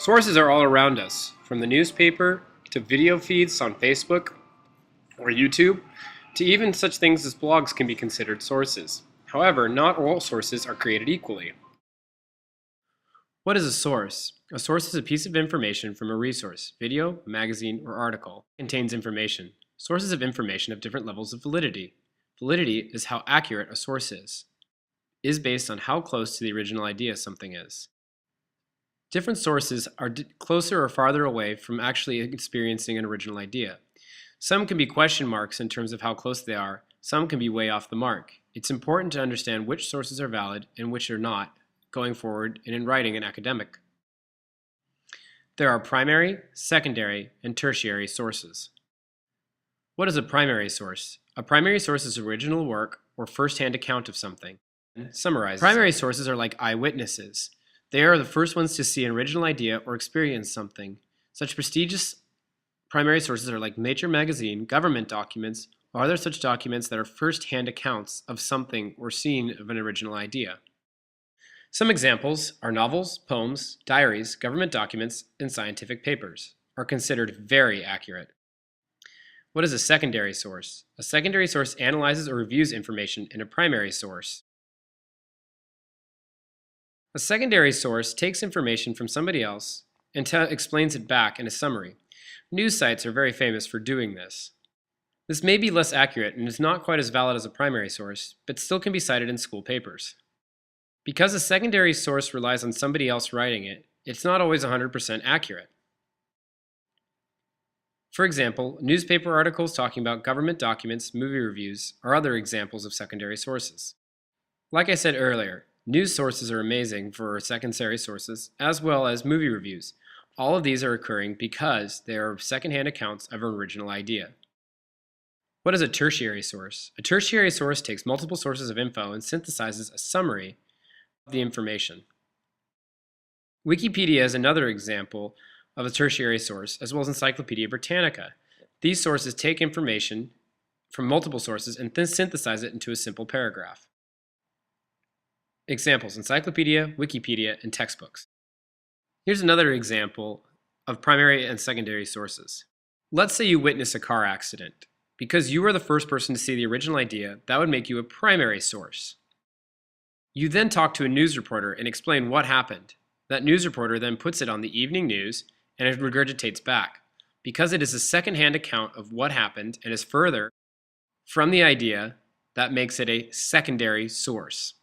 Sources are all around us, from the newspaper to video feeds on Facebook or YouTube, to even such things as blogs can be considered sources. However, not all sources are created equally. What is a source? A source is a piece of information from a resource, video, magazine, or article. It contains information. Sources of information have different levels of validity. Validity is how accurate a source is based on how close to the original idea something is. Different sources are closer or farther away from actually experiencing an original idea. Some can be question marks in terms of how close they are. Some can be way off the mark. It's important to understand which sources are valid and which are not going forward and in writing and academic. There are primary, secondary, and tertiary sources. What is a primary source? A primary source is original work or first-hand account of something. Summarizes. Primary sources are like eyewitnesses. They are the first ones to see an original idea or experience something. Such prestigious primary sources are like Nature magazine, government documents, or other such documents that are first-hand accounts of something or seen of an original idea. Some examples are novels, poems, diaries, government documents, and scientific papers are considered very accurate. What is a secondary source? A secondary source analyzes or reviews information in a primary source. A secondary source takes information from somebody else and explains it back in a summary. News sites are very famous for doing this. This may be less accurate and is not quite as valid as a primary source, but still can be cited in school papers. Because a secondary source relies on somebody else writing it, it's not always 100% accurate. For example, newspaper articles talking about government documents, movie reviews, are other examples of secondary sources. Like I said earlier, news sources are amazing for secondary sources, as well as movie reviews. All of these are occurring because they are second-hand accounts of an original idea. What is a tertiary source? A tertiary source takes multiple sources of info and synthesizes a summary of the information. Wikipedia is another example of a tertiary source, as well as Encyclopedia Britannica. These sources take information from multiple sources and then synthesize it into a simple paragraph. Examples: Encyclopedia, Wikipedia, and textbooks. Here's another example of primary and secondary sources. Let's say you witness a car accident. Because you were the first person to see the original idea, that would make you a primary source. You then talk to a news reporter and explain what happened. That news reporter then puts it on the evening news and it regurgitates back. Because it is a second-hand account of what happened and is further from the idea, that makes it a secondary source.